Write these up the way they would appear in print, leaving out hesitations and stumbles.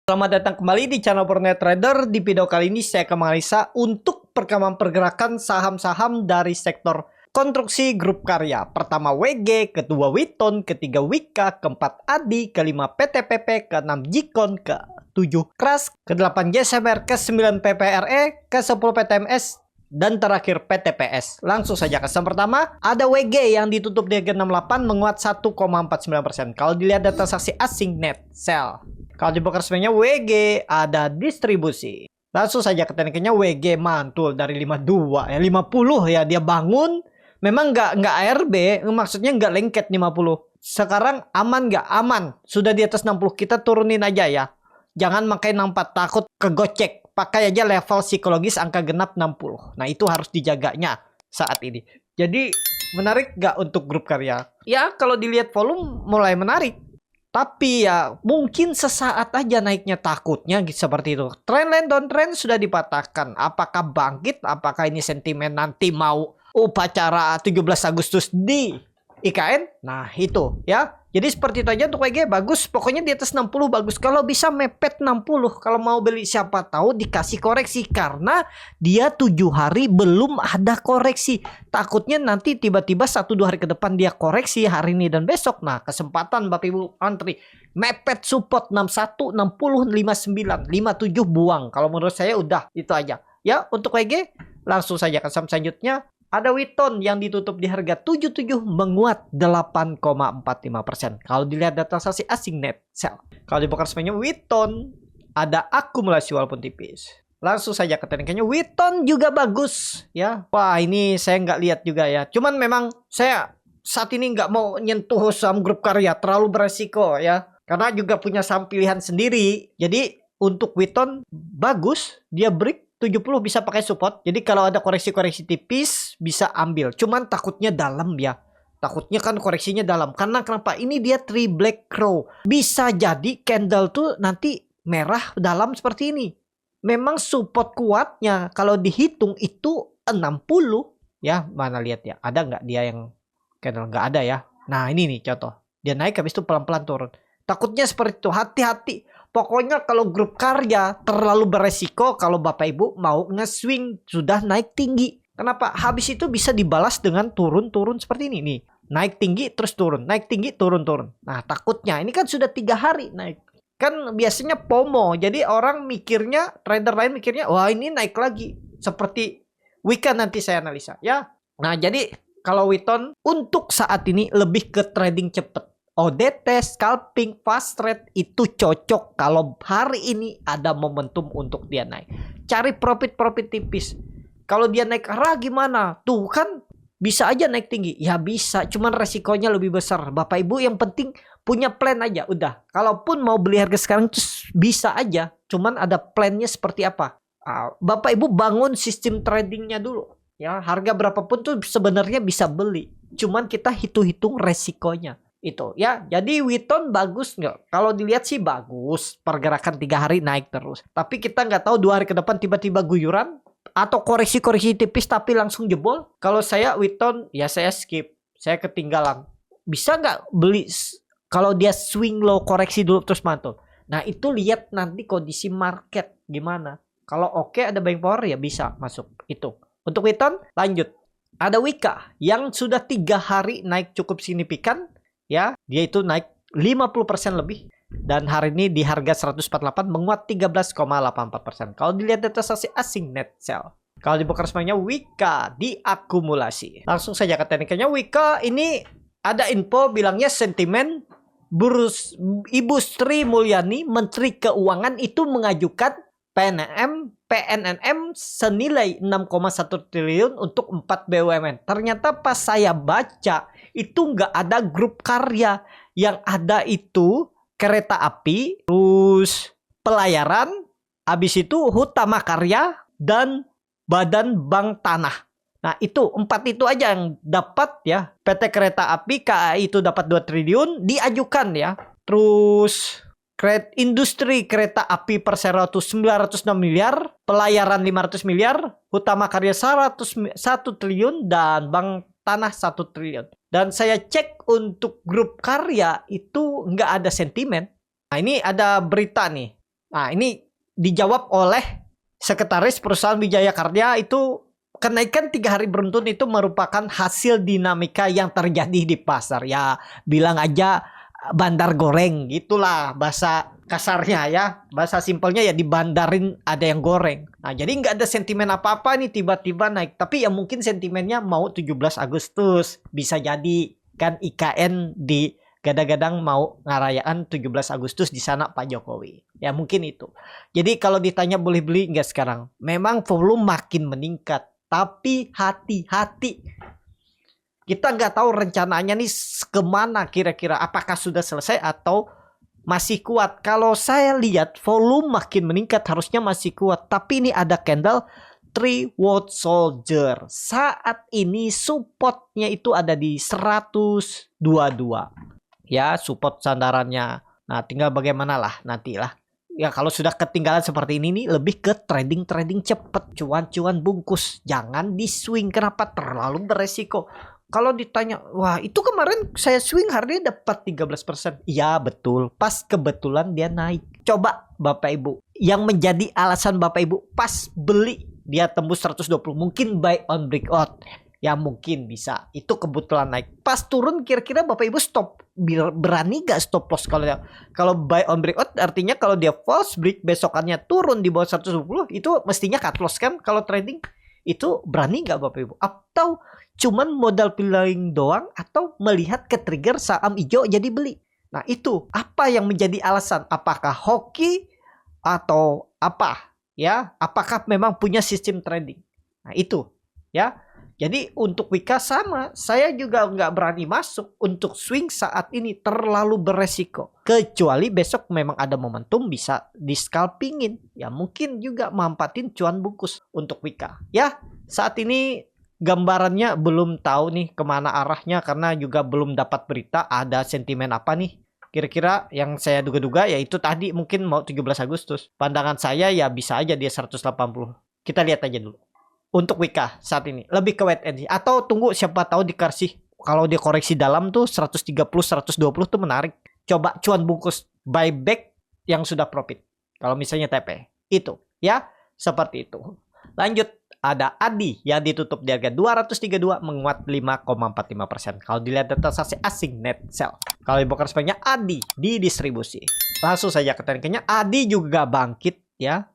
Selamat datang kembali di channel Fortnite Trader. Di video kali ini saya akan menganalisa untuk perkembangan pergerakan saham-saham dari sektor konstruksi grup karya. Pertama WG, kedua Witon, ketiga Wika, keempat Adi, kelima PTPP, keenam Jikon, ketujuh Kras, ke-8 JSMR, ke-9 PPRE, ke-10 PTMS, dan terakhir PTPS. Langsung saja ke saham pertama, ada WG yang ditutup di harga 68 menguat 1,49%. Kalau dilihat data saksi asing net sell. Kalau di broker resminya WG ada distribusi. Langsung saja ke tekniknya WG mantul dari 52 ya 50 ya dia bangun. Memang nggak ARB, maksudnya nggak lengket 50. Sekarang aman nggak? Aman. Sudah di atas 60 kita turunin aja ya. Jangan pakai 64 takut kegocek. Pakai aja level psikologis angka genap 60. Nah itu harus dijaganya saat ini. Jadi menarik nggak untuk grup karya? Ya kalau dilihat volume mulai menarik. Tapi ya mungkin sesaat aja naiknya takutnya gitu, seperti itu. Trendline downtrend sudah dipatahkan. Apakah bangkit? Apakah ini sentimen nanti mau upacara 17 Agustus di IKN? Nah itu ya. Jadi seperti itu aja untuk WG bagus. Pokoknya di atas 60 bagus. Kalau bisa mepet 60. Kalau mau beli siapa tahu dikasih koreksi. Karena dia 7 hari belum ada koreksi. Takutnya nanti tiba-tiba 1-2 hari ke depan dia koreksi hari ini dan besok. Nah kesempatan Bapak Ibu antri. Mepet support 61, 60, 59, 57 buang. Kalau menurut saya udah itu aja. Ya untuk WG langsung saja ke saham selanjutnya. Ada Witon yang ditutup di harga 77 menguat 8,45%. Kalau dilihat data saksi asing net sell. Kalau di broker resminya Witon ada akumulasi walaupun tipis. Langsung saja ke tekniknya Witon juga bagus ya. Wah ini saya nggak lihat juga ya. Cuman memang saya saat ini nggak mau nyentuh saham grup karya terlalu beresiko ya. Karena juga punya saham pilihan sendiri. Jadi untuk Witon bagus dia break 70 bisa pakai support. Jadi kalau ada koreksi-koreksi tipis bisa ambil. Cuman takutnya dalam ya. Takutnya kan koreksinya dalam. Karena kenapa? Ini dia 3 black crow. Bisa jadi candle tuh nanti merah dalam seperti ini. Memang support kuatnya kalau dihitung itu 60. Ya mana lihat ya. Ada nggak dia yang candle? Nggak ada ya. Nah ini nih contoh. Dia naik habis itu pelan-pelan turun. Takutnya seperti itu. Hati-hati. Pokoknya kalau grup karya terlalu beresiko kalau Bapak Ibu mau nge-swing sudah naik tinggi. Kenapa? Habis itu bisa dibalas dengan turun-turun seperti ini nih. Naik tinggi terus turun, naik tinggi turun-turun. Nah takutnya ini kan sudah 3 hari naik. Kan biasanya FOMO. Jadi orang mikirnya, trader lain mikirnya wah ini naik lagi. Seperti Wika nanti saya analisa ya. Nah jadi kalau Witon untuk saat ini lebih ke trading cepet. ODT, scalping, fast trade itu cocok kalau hari ini ada momentum untuk dia naik. Cari profit-profit tipis. Kalau dia naik arah gimana? Tuh kan bisa aja naik tinggi. Ya bisa, cuman resikonya lebih besar. Bapak Ibu yang penting punya plan aja. Udah, kalaupun mau beli harga sekarang bisa aja. Cuman ada plannya seperti apa. Bapak Ibu bangun sistem tradingnya dulu. Ya, harga berapapun tuh sebenarnya bisa beli. Cuman kita hitung-hitung resikonya. Itu ya, jadi Witon bagus nggak? Kalau dilihat sih bagus, pergerakan 3 hari naik terus. Tapi kita nggak tahu 2 hari ke depan tiba-tiba guyuran atau koreksi-koreksi tipis tapi langsung jebol. Kalau saya Witon ya saya skip, saya ketinggalan. Bisa nggak beli kalau dia swing low koreksi dulu terus mantul? Nah itu lihat nanti kondisi market gimana. Kalau oke ada buying power ya bisa masuk itu. Untuk Witon lanjut. Ada Wika yang sudah 3 hari naik cukup signifikan. Ya, dia itu naik 50% lebih. Dan hari ini di harga 148 menguat 13,84%. Kalau dilihat data saksi asing net sell. Kalau di broker resminya Wika diakumulasi. Langsung saja ke tekniknya Wika ini ada info bilangnya sentimen Ibu Sri Mulyani Menteri Keuangan itu mengajukan PNNM senilai 6,1 triliun untuk 4 BUMN. Ternyata pas saya baca itu nggak ada grup karya. Yang ada itu kereta api, terus pelayaran, habis itu Hutama Karya, dan Badan Bank Tanah. Nah itu 4 itu aja yang dapat ya. PT Kereta Api KAI itu dapat 2 triliun diajukan ya. Terus industri kereta api Persero 906 miliar, pelayaran 500 miliar, Hutama Karya 1 triliun, dan Bank Tanah 1 triliun. Dan saya cek untuk grup karya itu nggak ada sentimen. Nah ini ada berita nih. Nah, ini dijawab oleh Sekretaris Perusahaan Wijaya Karya itu kenaikan 3 hari beruntun itu merupakan hasil dinamika yang terjadi di pasar. Ya, bilang aja bandar goreng gitulah bahasa kasarnya ya. Bahasa simpelnya ya di bandarin ada yang goreng. Nah, jadi nggak ada sentimen apa-apa nih tiba-tiba naik. Tapi ya mungkin sentimennya mau 17 Agustus. Bisa jadi kan IKN di gadang-gadang mau ngarayakan 17 Agustus di sana Pak Jokowi. Ya mungkin itu. Jadi kalau ditanya boleh beli nggak sekarang? Memang volume makin meningkat. Tapi hati-hati. Kita nggak tahu rencananya nih kemana kira-kira. Apakah sudah selesai atau masih kuat. Kalau saya lihat volume makin meningkat harusnya masih kuat. Tapi ini ada candle 3 Watt Soldier. Saat ini supportnya itu ada di 122. Ya, support sandarannya. Nah, tinggal bagaimana lah nantilah. Ya, kalau sudah ketinggalan seperti ini nih, lebih ke trading cepet, cuan-cuan bungkus. Jangan di swing, kenapa? Terlalu beresiko. Kalau ditanya, wah itu kemarin saya swing harganya dapat 13%. Iya betul, pas kebetulan dia naik. Coba Bapak Ibu, yang menjadi alasan Bapak Ibu pas beli dia tembus 120, mungkin buy on breakout. Ya mungkin bisa, itu kebetulan naik. Pas turun kira-kira Bapak Ibu stop, berani gak stop loss? Kalau buy on breakout artinya kalau dia false break besokannya turun di bawah 120, itu mestinya cut loss kan. Kalau trading itu berani gak Bapak Ibu? Atau cuman modal playing doang, atau melihat ke trigger saham hijau jadi beli? Nah itu apa yang menjadi alasan? Apakah hoki atau apa? Ya, apakah memang punya sistem trading? Nah itu ya. Jadi untuk Wika sama, saya juga nggak berani masuk untuk swing saat ini, terlalu beresiko. Kecuali besok memang ada momentum bisa di scalpingin. Ya mungkin juga manfaatin cuan bungkus untuk Wika. Ya saat ini gambarannya belum tahu nih kemana arahnya karena juga belum dapat berita ada sentimen apa nih. Kira-kira yang saya duga-duga yaitu tadi mungkin mau 17 Agustus. Pandangan saya ya bisa aja dia 180. Kita lihat aja dulu. Untuk Wika saat ini lebih ke wait and see, atau tunggu siapa tahu dikasih, kalau dia koreksi dalam tuh 130 120 tuh menarik. Coba cuan bungkus buyback yang sudah profit. Kalau misalnya TP itu ya seperti itu. Lanjut ada ADI yang ditutup di harga 232 menguat 5,45%. Kalau dilihat data transaksi asing net sell. Kalau di broker sebanyak ADI di distribusi. Langsung saja ke tekniknya, ADI juga bangkit ya.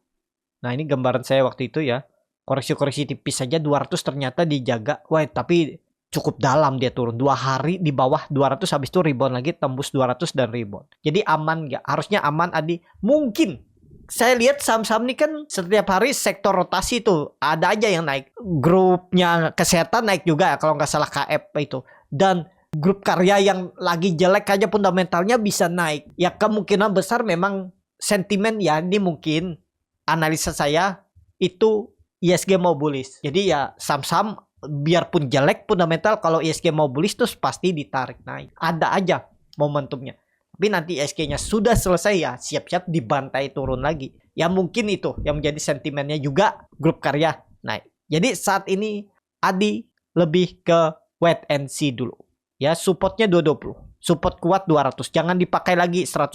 Nah, ini gambaran saya waktu itu ya. Koreksi-koreksi tipis saja 200 ternyata dijaga. Wah, tapi cukup dalam dia turun. 2 hari di bawah 200 habis itu rebound lagi tembus 200 dan rebound. Jadi aman nggak? Harusnya aman ADI. Mungkin. Saya lihat saham-saham ini kan setiap hari sektor rotasi tuh ada aja yang naik. Grupnya kesehatan naik juga kalau nggak salah KF itu. Dan grup karya yang lagi jelek aja fundamentalnya bisa naik. Ya kemungkinan besar memang sentimen ya ini mungkin analisa saya itu ISG mau bullish. Jadi ya saham-saham biarpun jelek fundamental kalau ISG mau bullish terus pasti ditarik naik. Ada aja momentumnya. Tapi nanti ISG-nya sudah selesai ya siap-siap dibantai turun lagi. Ya mungkin itu yang menjadi sentimennya juga grup karya naik. Jadi saat ini ADI lebih ke wait and see dulu. Ya supportnya 220. Support kuat 200. Jangan dipakai lagi 180.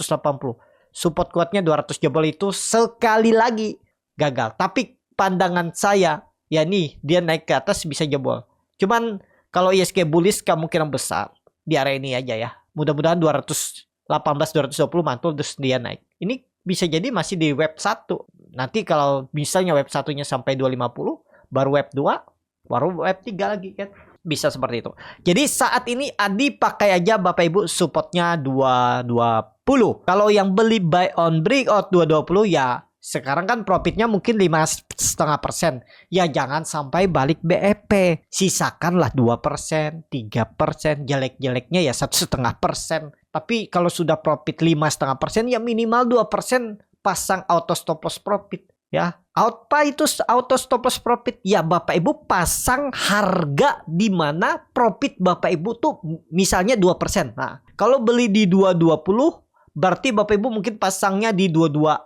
Support kuatnya 200 jebol itu sekali lagi gagal. Tapi pandangan saya ya nih dia naik ke atas bisa jebol. Cuman kalau ISG bullish kemungkinan besar di area ini aja ya. Mudah-mudahan 218 220 mantul terus dia naik. Ini bisa jadi masih di web 1. Nanti kalau misalnya web 1-nya sampai 250 baru web 2 baru web 3 lagi kan. Bisa seperti itu. Jadi saat ini ADI pakai aja Bapak Ibu supportnya 220. Kalau yang beli buy on breakout 220 ya sekarang kan profitnya mungkin 5,5%. Ya jangan sampai balik BEP. Sisakanlah 2%, 3%. Jelek-jeleknya ya 1,5%. Tapi kalau sudah profit 5,5% ya minimal 2% pasang auto stop loss profit. Ya, apa itu auto stop loss profit? Ya Bapak Ibu pasang harga di mana profit Bapak Ibu tuh misalnya 2%. Nah, kalau beli di 220 berarti Bapak Ibu mungkin pasangnya di 22.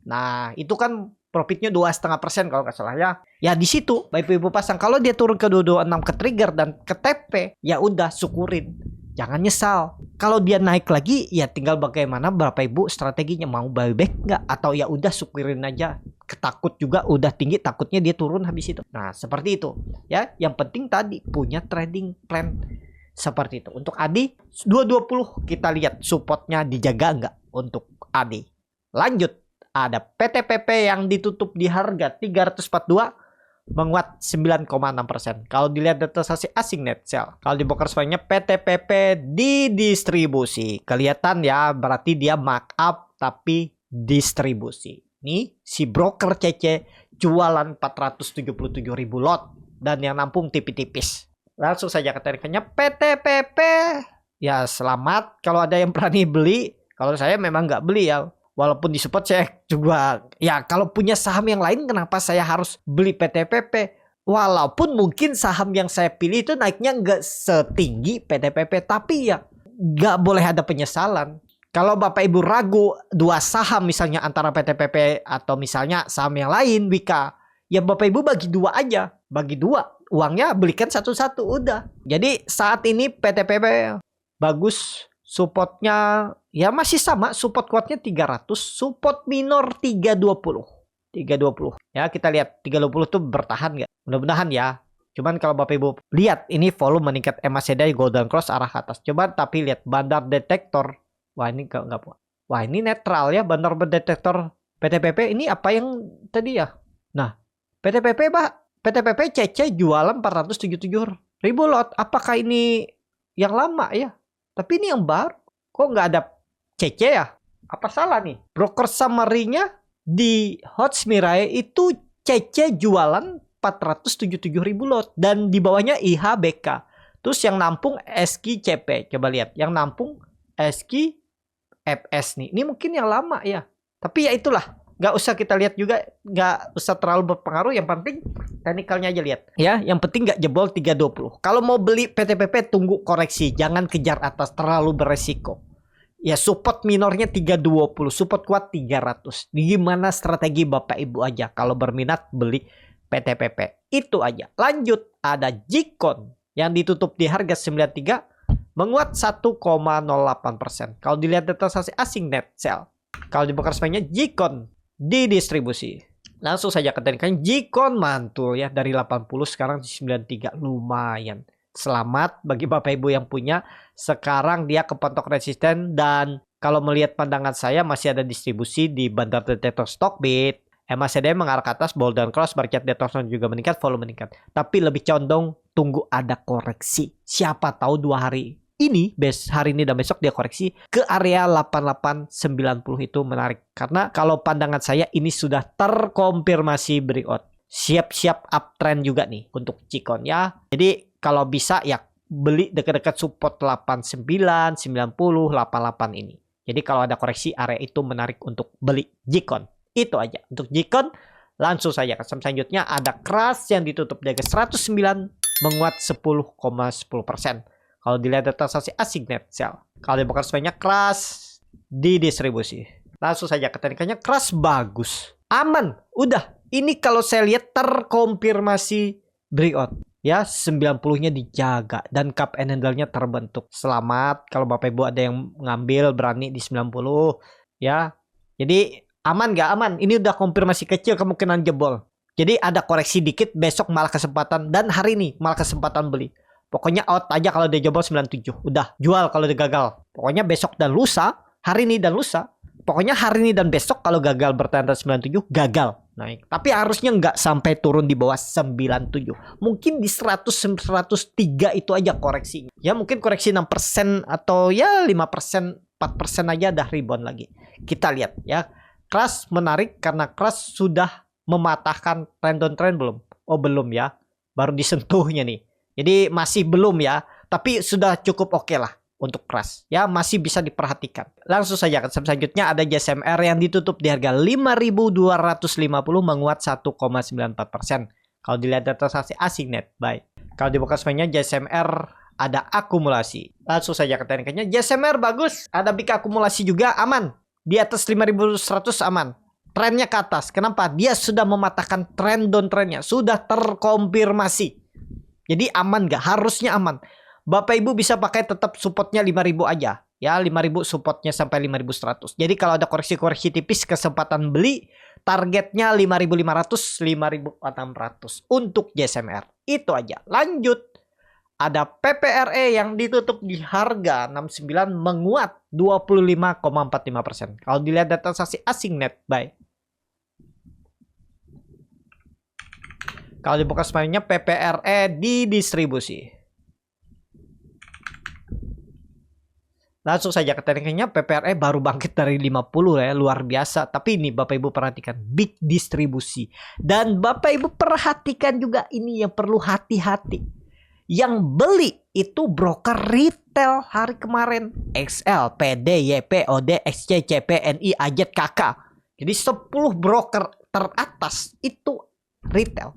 Nah, itu kan profitnya 2,5% kalau nggak salah ya. Ya di situ Bapak Ibu pasang. Kalau dia turun ke 226 ke trigger dan ke TP, ya udah syukurin. jangan nyesal. Kalau dia naik lagi, ya tinggal bagaimana Bapak Ibu strateginya, mau buyback nggak, atau ya udah syukurin aja. Ketakut juga udah tinggi, takutnya dia turun habis itu. Nah seperti itu ya. Yang penting tadi punya trading plan seperti itu. Untuk ADI 220 kita lihat supportnya dijaga nggak untuk ADI. Lanjut, ada PTPP yang ditutup di harga 342 menguat 9,6%. Kalau dilihat data transaksi asing net sell, kalau di broker semuanya PTPP didistribusi. Kelihatan ya, berarti dia markup tapi distribusi. Nih si broker CC jualan 477.000 lot dan yang nampung tipis-tipis. Langsung saja ke tarikannya PTPP. Ya selamat kalau ada yang berani beli. Kalau saya memang nggak beli ya. Walaupun di support saya juga, ya kalau punya saham yang lain kenapa saya harus beli PTPP? Walaupun mungkin saham yang saya pilih itu naiknya nggak setinggi PTPP, tapi ya nggak boleh ada penyesalan. Kalau Bapak Ibu ragu dua saham misalnya antara PTPP atau misalnya saham yang lain, Wika, ya Bapak Ibu bagi dua aja, bagi dua, uangnya belikan satu-satu udah. Jadi saat ini PTPP bagus. Supportnya ya masih sama, support kuatnya 300, support minor 320. Ya kita lihat 320 tuh bertahan nggak? Mudah-mudahan ya. Cuman kalau Bapak Ibu lihat ini volume meningkat MACD golden cross arah ke atas. Coba tapi lihat bandar detektor. Wah ini nggak puas. Wah ini netral ya bandar detektor PTPP. Ini apa yang tadi ya? Nah PTPP PTPP CC jualan 477.000 lot. Apakah ini yang lama ya? Tapi ini yang baru. Kok nggak ada CC ya? Apa salah nih? Broker summary-nya di Hotmirai itu CC jualan 477.000 lot. Dan di bawahnya IHBK. Terus yang nampung SKCP. Coba lihat. Yang nampung SKFS nih. Ini mungkin yang lama ya. Tapi ya itulah. Nggak usah kita lihat juga, nggak usah terlalu berpengaruh. Yang penting teknikalnya aja lihat ya. Yang penting nggak jebol 320. Kalau mau beli PTPP tunggu koreksi, jangan kejar atas terlalu beresiko ya. Support minornya 320, support kuat 300. Gimana strategi Bapak Ibu aja kalau berminat beli PTPP, itu aja. Lanjut, ada Jikon yang ditutup di harga 93 menguat 1,08%. Kalau dilihat data transaksi asing net sell, kalau di broker semuanya Jikon didistribusi. Langsung saja ke teknikan Jikon mantul ya dari 80 sekarang di 93, lumayan. Selamat bagi Bapak Ibu yang punya. Sekarang dia kepentok resisten dan kalau melihat pandangan saya masih ada distribusi di bandar detektor Stockbit. MACD mengarah ke atas, golden cross, market detection juga meningkat, volume meningkat. Tapi lebih condong tunggu ada koreksi. Siapa tahu 2 hari ini, hari ini dan besok dia koreksi ke area 8890 itu menarik. Karena kalau pandangan saya ini sudah terkonfirmasi breakout. Siap-siap uptrend juga nih untuk Jikon ya. Jadi kalau bisa ya beli dekat-dekat support 89, 90, 88 ini. Jadi kalau ada koreksi area itu menarik untuk beli Jikon. Itu aja untuk Jikon. Langsung saja ke saham selanjutnya ada Kras yang ditutup di harga 109 menguat 10,10%. Kalau dilihat data transaksi asing net sell. Kalau di broker semuanya Kras didistribusi. Langsung saja ke teknikannya Kras bagus. Aman. Udah. Ini kalau saya lihat terkonfirmasi breakout. Ya 90-nya dijaga. Dan cup and handle-nya terbentuk. Selamat. Kalau Bapak Ibu ada yang ngambil berani di 90. Ya. Jadi aman gak? Aman. Ini udah konfirmasi kecil kemungkinan jebol. Jadi ada koreksi dikit. Besok malah kesempatan. Dan hari ini malah kesempatan beli. Pokoknya out aja kalau dia jebol 97. Udah jual kalau dia gagal. Pokoknya besok dan lusa, hari ini dan lusa. Pokoknya hari ini dan besok kalau gagal bertahan 97, gagal naik. Tapi harusnya nggak sampai turun di bawah 97. Mungkin di 100, 103 itu aja koreksinya. Ya mungkin koreksi 6% atau ya 5%, 4% aja dah rebound lagi. Kita lihat ya. Kras menarik karena Kras sudah mematahkan trend on trend belum? Oh belum ya. Baru disentuhnya nih. Jadi masih belum ya, tapi sudah cukup oke lah untuk Kras. Ya masih bisa diperhatikan. Langsung saja ke selanjutnya ada JSMR yang ditutup di harga 5.250 menguat 1,94%. Kalau dilihat data transaksi asing net buy. Kalau di broker semuanya JSMR ada akumulasi. Langsung saja ke teknikannya JSMR bagus. Ada big akumulasi juga aman. Di atas 5.100 aman. Trennya ke atas. Kenapa? Dia sudah mematahkan trend down trendnya. Sudah terkonfirmasi. Jadi aman gak? Harusnya aman. Bapak Ibu bisa pakai tetap supportnya 5.000 aja. Ya, 5.000 supportnya sampai 5.100. Jadi kalau ada koreksi-koreksi tipis kesempatan beli, targetnya 5.500, 5.600 untuk JSMR. Itu aja. Lanjut. Ada PPRE yang ditutup di harga 69 menguat 25,45%. Kalau dilihat data transaksi asing net buy. Kalau dibuka semuanya PPRE didistribusi. Langsung saja ke tekniknya, PPRE baru bangkit dari 50 ya, luar biasa. Tapi ini Bapak Ibu perhatikan, big distribusi. Dan Bapak Ibu perhatikan juga ini yang perlu hati-hati. Yang beli itu broker retail hari kemarin. XL, PD, YP, OD, XC, CP, NI, AJET, KK. Jadi 10 broker teratas itu retail.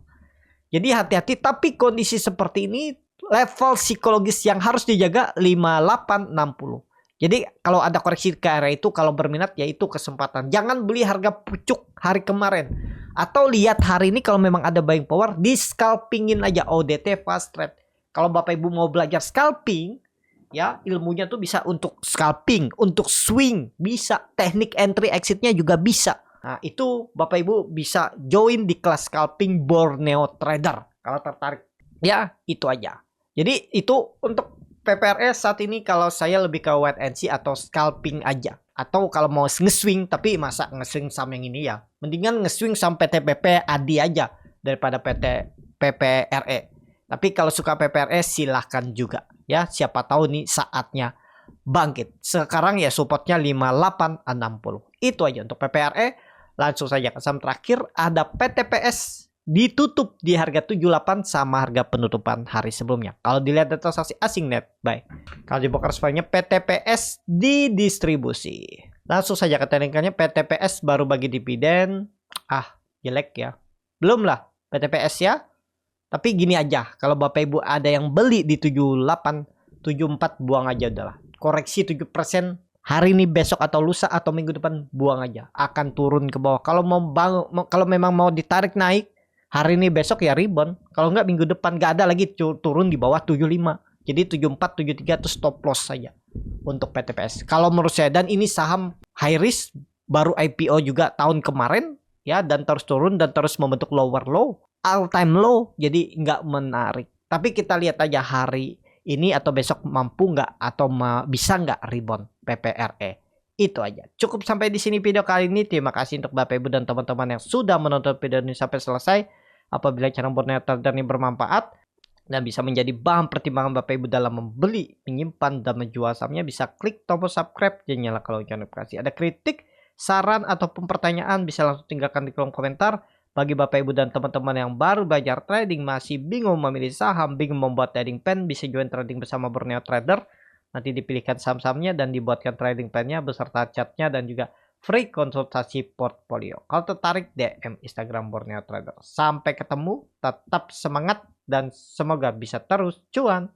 Jadi hati-hati, tapi kondisi seperti ini level psikologis yang harus dijaga 5860. Jadi kalau ada koreksi ke area itu, kalau berminat ya itu kesempatan. Jangan beli harga pucuk hari kemarin. Atau lihat hari ini kalau memang ada buying power, di scalpingin aja ODT fast trade. Kalau Bapak Ibu mau belajar scalping, ya ilmunya tuh bisa untuk scalping, untuk swing, bisa. Teknik entry exitnya juga bisa. Nah itu Bapak Ibu bisa join di kelas scalping Borneo Trader. Kalau tertarik, ya itu aja. Jadi itu untuk PPRE saat ini kalau saya lebih ke wait and see atau scalping aja. Atau kalau mau nge-swing, tapi masa nge-swing sama yang ini ya. Mendingan nge-swing sampai TPP ADI aja daripada PPRE. Tapi kalau suka PPRE silahkan juga. Ya siapa tahu nih saatnya bangkit. Sekarang ya supportnya 5860. Itu aja untuk PPRE. Langsung saja ke saham terakhir ada PTPS. Ditutup di harga 78 sama harga penutupan hari sebelumnya. Kalau dilihat data transaksi asing net buy. Kalau di broker semuanya PTPS didistribusi. Langsung saja ke teknikannya, PTPS baru bagi dividen. Jelek ya. Belum lah PTPS ya. Tapi gini aja, kalau Bapak Ibu ada yang beli di 78, 74 buang aja udahlah. Koreksi 7% hari ini, besok atau lusa atau minggu depan buang aja. Akan turun ke bawah. Kalau kalau memang mau ditarik naik hari ini besok ya rebound. Kalau nggak minggu depan nggak ada lagi turun di bawah 75. Jadi 74, 73 itu stop loss saja untuk PTPS. Kalau menurut saya, dan ini saham high risk, baru IPO juga tahun kemarin ya, dan terus turun dan terus membentuk lower low, all time low, jadi nggak menarik. Tapi kita lihat aja hari ini atau besok mampu nggak atau bisa nggak rebound PPRE. Itu aja. Cukup sampai di sini video kali ini. Terima kasih untuk Bapak Ibu dan teman-teman yang sudah menonton video ini sampai selesai. Apabila channel Borneo Trader ini bermanfaat dan bisa menjadi bahan pertimbangan Bapak Ibu dalam membeli, menyimpan, dan menjual sahamnya, bisa klik tombol subscribe dan nyalakan lonceng notifikasi. Ada kritik, saran, ataupun pertanyaan bisa langsung tinggalkan di kolom komentar. Bagi Bapak Ibu dan teman-teman yang baru belajar trading, masih bingung memilih saham, bingung membuat trading plan, bisa join trading bersama Borneo Trader. Nanti dipilihkan saham-sahamnya dan dibuatkan trading plan-nya beserta chatnya dan juga free konsultasi portfolio. Kalau tertarik, DM Instagram Borneo Trader. Sampai ketemu, tetap semangat dan semoga bisa terus cuan.